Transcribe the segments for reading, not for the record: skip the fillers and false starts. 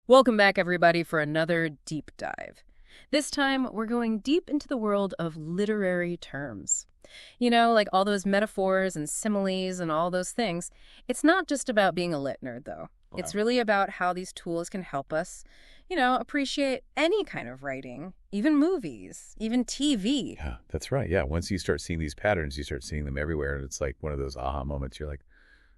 Welcome back, everybody, for another deep dive. This time, we're going deep into the world of literary terms. You know, like all those metaphors and similes and all those things. It's not just about being a lit nerd, though. It's Wow. really about how these tools can help us, appreciate any kind of writing, even movies, even TV. Yeah, that's right. Yeah, once you start seeing these patterns, you start seeing them everywhere, and it's like one of those aha moments. You're like,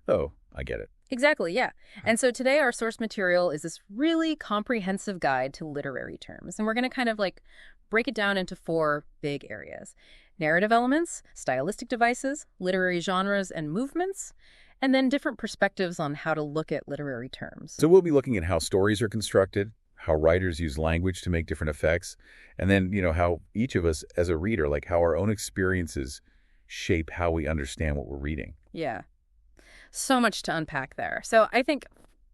oh, I get it. Exactly, yeah. And so today our source material is this really comprehensive guide to literary terms. And we're going to kind of like break it down into four big areas: narrative elements, stylistic devices, literary genres and movements, and then different perspectives on how to look at literary terms. So we'll be looking at how stories are constructed, how writers use language to make different effects, and then, how each of us as a reader, like how our own experiences shape how we understand what we're reading. Yeah, so much to unpack there. So I think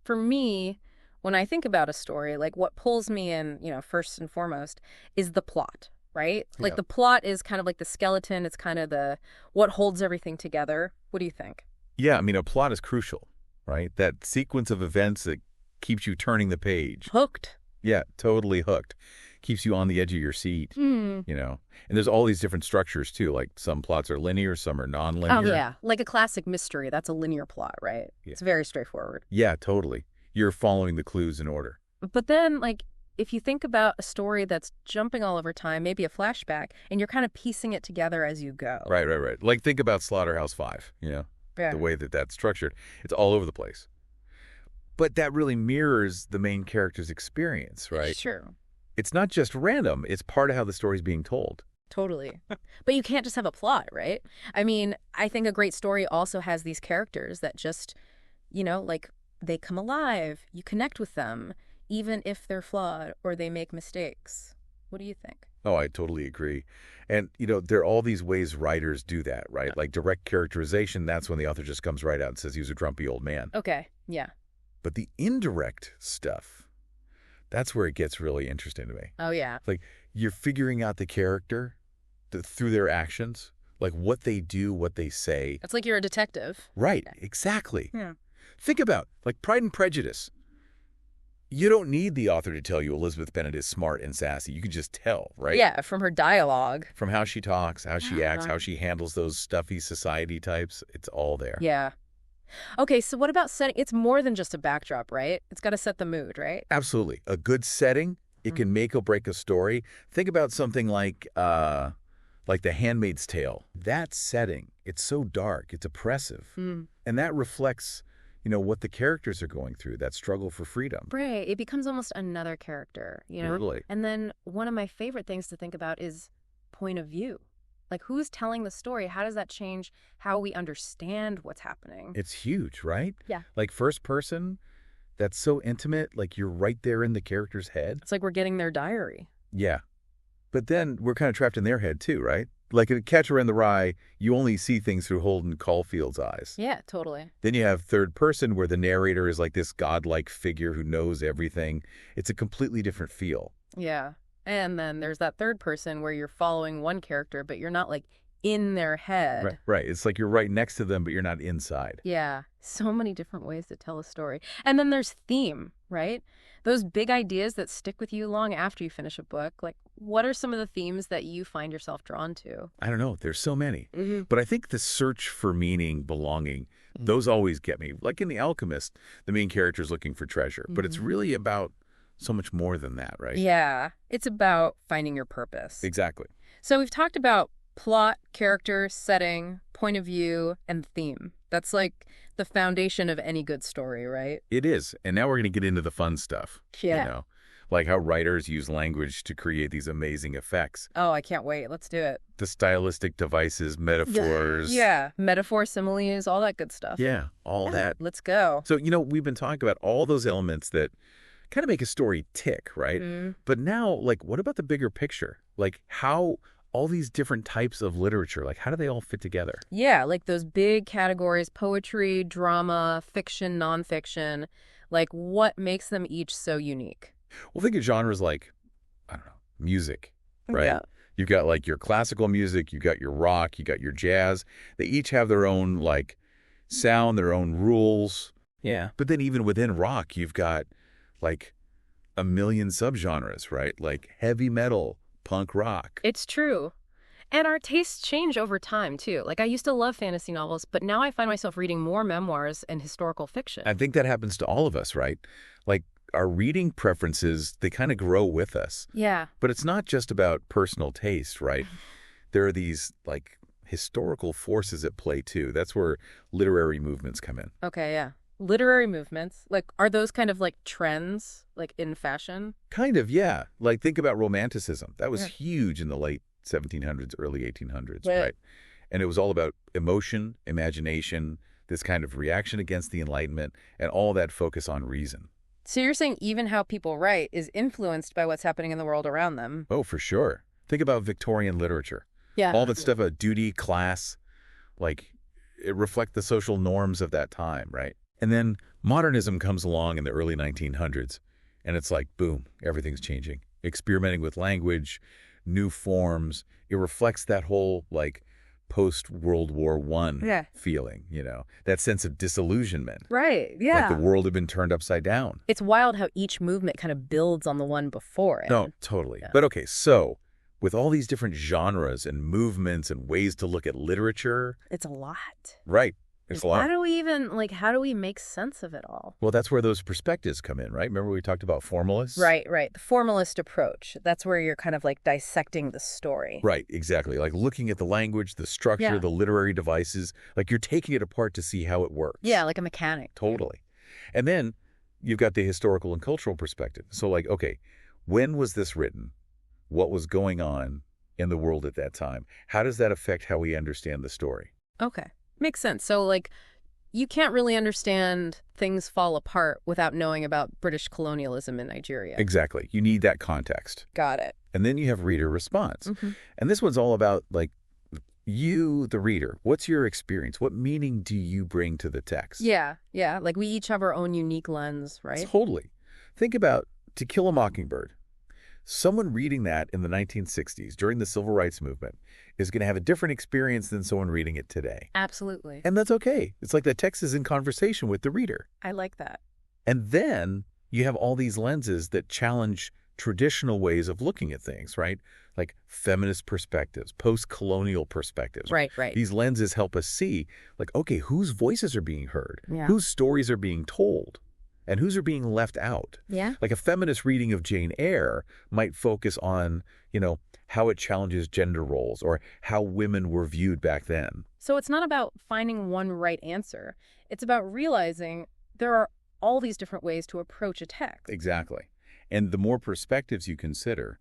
for me, when I think about a story, like what pulls me in, first and foremost is the plot, right? Like Yeah. the plot is kind of like the skeleton. It's kind of the what holds everything together. What do you think? Yeah, I mean, a plot is crucial, right? That sequence of events that keeps you turning the page. Hooked. Yeah, totally hooked. Keeps you on the edge of your seat. Hmm. And there's all these different structures too. Like some plots are linear, some are Oh, non-linear. yeah. Like a classic mystery. That's a linear plot, right? Yeah. It's very straightforward. Yeah, totally. You're following the clues in order. But then, like, if you think about a story that's jumping all over time, maybe a flashback, and you're kind of piecing it together as you go. Right. Like think about Slaughterhouse-Five, Yeah. the way that that's structured. It's all over the place. But that really mirrors the main character's experience, right? Sure. It's not just random. It's part of how the story's being told. Totally. But you can't just have a plot, right? I mean, I think a great story also has these characters that just, like they come alive. You connect with them, even if they're flawed or they make mistakes. What do you think? Oh, I totally agree. And, there are all these ways writers do that, right? Like direct characterization, that's when the author just comes right out and says he was a grumpy old man. Okay. Yeah. But the indirect stuff, that's where it gets really interesting to me. Oh, yeah. Like you're figuring out the character through their actions, like what they do, what they say. It's like you're a detective. Right, exactly. Yeah. Think about like Pride and Prejudice. You don't need the author to tell you Elizabeth Bennet is smart and sassy. You can just tell, right? Yeah, from her dialogue. From how she talks, how she acts, Uh-huh. how she handles those stuffy society types. It's all there. Yeah. Okay, so what about setting? It's more than just a backdrop, right? It's got to set the mood, right? Absolutely. A good setting, it can make or break a story. Think about something like The Handmaid's Tale. That setting, it's so dark, it's oppressive. Mm. And that reflects, what the characters are going through, that struggle for freedom. Right. It becomes almost another character, Totally. And then one of my favorite things to think about is point of view. Like who's telling the story? How does that change how we understand what's happening? It's huge, right? Yeah. Like first person, that's so intimate, like you're right there in the character's head. It's like we're getting their diary. Yeah. But then we're kind of trapped in their head too, right? Like in Catcher in the Rye, you only see things through Holden Caulfield's eyes. Yeah, totally. Then you have third person where the narrator is like this godlike figure who knows everything. It's a completely different feel. Yeah. And then there's that third person where you're following one character, but you're not like in their head. Right. It's like you're right next to them, but you're not inside. Yeah. So many different ways to tell a story. And then there's theme, right? Those big ideas that stick with you long after you finish a book. Like, what are some of the themes that you find yourself drawn to? I don't know. There's so many. Mm-hmm. But I think the search for meaning, belonging, those always get me. Like in The Alchemist, the main character is looking for treasure. But it's really about so much more than that, right? Yeah. It's about finding your purpose. Exactly. So we've talked about plot, character, setting, point of view, and theme. That's like the foundation of any good story, right? It is. And now we're going to get into the fun stuff. Yeah. Like how writers use language to create these amazing effects. Oh, I can't wait. Let's do it. The stylistic devices, metaphors. Yeah. Metaphor, similes, all that good stuff. Yeah, all that. Let's go. So, we've been talking about all those elements that kind of make a story tick, right? Mm. But now, like, what about the bigger picture? Like how all these different types of literature, like how do they all fit together? Yeah, like those big categories, poetry, drama, fiction, nonfiction. Like what makes them each so unique? Well, think of genres like, I don't know, music, right? Yeah. You've got like your classical music, you've got your rock, you got your jazz. They each have their own like sound, their own rules. Yeah. But then even within rock, you've got like a million subgenres, right? Like heavy metal, punk rock. It's true. And our tastes change over time, too. Like, I used to love fantasy novels, but now I find myself reading more memoirs and historical fiction. I think that happens to all of us, right? Like our reading preferences, they kind of grow with us. Yeah. But it's not just about personal taste, right? There are these like historical forces at play too. That's where literary movements come in. Okay, yeah. Literary movements, like, are those kind of like trends, like in fashion? Kind of, yeah. Like think about Romanticism. That was Yeah. huge in the late 1700s, early 1800s, Right. right? And it was all about emotion, imagination, this kind of reaction against the Enlightenment, and all that focus on reason. So you're saying even how people write is influenced by what's happening in the world around them? Oh, for sure. Think about Victorian literature. Yeah. All that stuff about duty, class, like it reflect the social norms of that time, right? And then modernism comes along in the early 1900s, and it's like, boom, everything's changing. Experimenting with language, new forms. It reflects that whole, like, post-World War I feeling, that sense of disillusionment. Right, yeah. Like the world had been turned upside down. It's wild how each movement kind of builds on the one before it. No, totally. Yeah. But okay, so with all these different genres and movements and ways to look at literature, It's a lot. right, it's a lot. How do we make sense of it all? Well, that's where those perspectives come in, right? Remember we talked about formalists? Right. The formalist approach. That's where you're kind of like dissecting the story. Right, exactly. Like looking at the language, the structure, Yeah. the literary devices, like you're taking it apart to see how it works. Yeah, like a mechanic. Totally. And then you've got the historical and cultural perspective. So like, okay, when was this written? What was going on in the world at that time? How does that affect how we understand the story? Okay. Makes sense. So, like, you can't really understand things fall apart without knowing about British colonialism in Nigeria. Exactly. You need that context. Got it. And then you have reader response. Mm-hmm. And this one's all about, like, you, the reader. What's your experience? What meaning do you bring to the text? Yeah. Like, we each have our own unique lens, right? Totally. Think about To Kill a Mockingbird. Someone reading that in the 1960s during the Civil Rights Movement is going to have a different experience than someone reading it today. Absolutely. And that's okay. It's like the text is in conversation with the reader. I like that. And then you have all these lenses that challenge traditional ways of looking at things, right? Like feminist perspectives, post-colonial perspectives. Right. These lenses help us see, like, okay, whose voices are being heard? Yeah. Whose stories are being told? And whose are being left out? Yeah. Like a feminist reading of Jane Eyre might focus on, how it challenges gender roles or how women were viewed back then. So it's not about finding one right answer. It's about realizing there are all these different ways to approach a text. Exactly. And the more perspectives you consider,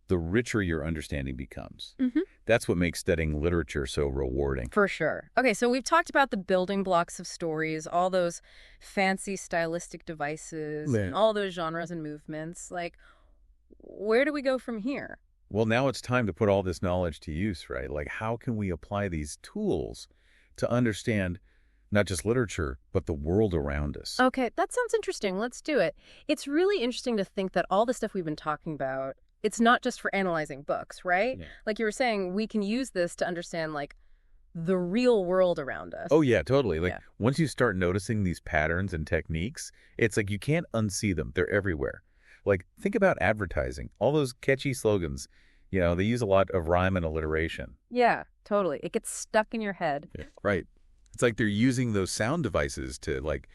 the richer your understanding becomes. Mm-hmm. That's what makes studying literature so rewarding. For sure. Okay, so we've talked about the building blocks of stories, all those fancy stylistic devices, Yeah. and all those genres and movements. Like, where do we go from here? Well, now it's time to put all this knowledge to use, right? Like, how can we apply these tools to understand not just literature, but the world around us? Okay, that sounds interesting. Let's do it. It's really interesting to think that all the stuff we've been talking about, it's not just for analyzing books, right? Yeah. Like you were saying, we can use this to understand, like, the real world around us. Oh, yeah, totally. Like, Yeah. once you start noticing these patterns and techniques, it's like you can't unsee them. They're everywhere. Like, think about advertising. All those catchy slogans, they use a lot of rhyme and alliteration. Yeah, totally. It gets stuck in your head. Yeah. Right. It's like they're using those sound devices to, like,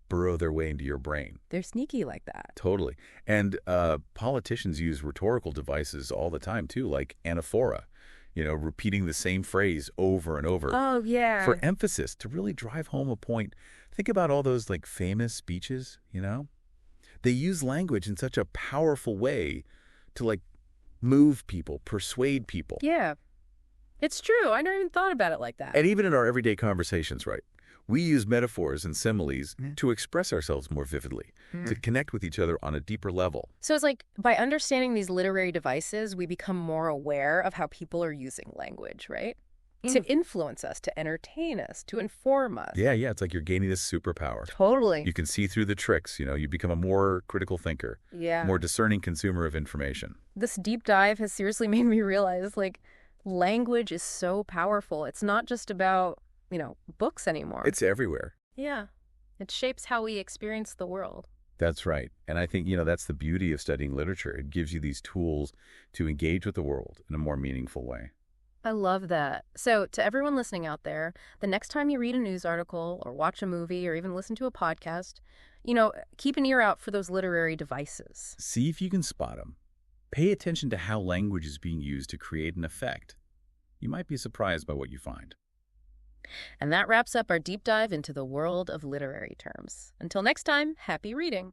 burrow their way into your brain. They're sneaky like that. Totally. And politicians use rhetorical devices all the time, too, like anaphora, repeating the same phrase over and over. Oh, yeah. For emphasis, to really drive home a point. Think about all those, like, famous speeches, They use language in such a powerful way to, like, move people, persuade people. Yeah. It's true. I never even thought about it like that. And even in our everyday conversations, right? We use metaphors and similes to express ourselves more vividly, to connect with each other on a deeper level. So it's like by understanding these literary devices, we become more aware of how people are using language, right? To influence us, to entertain us, to inform us. Yeah, it's like you're gaining this superpower. Totally. You can see through the tricks, you become a more critical thinker, Yeah. more discerning consumer of information. This deep dive has seriously made me realize, like, language is so powerful. It's not just about, books anymore. It's everywhere. Yeah. It shapes how we experience the world. That's right. And I think, that's the beauty of studying literature. It gives you these tools to engage with the world in a more meaningful way. I love that. So, to everyone listening out there, the next time you read a news article or watch a movie or even listen to a podcast, keep an ear out for those literary devices. See if you can spot them. Pay attention to how language is being used to create an effect. You might be surprised by what you find. And that wraps up our deep dive into the world of literary terms. Until next time, happy reading.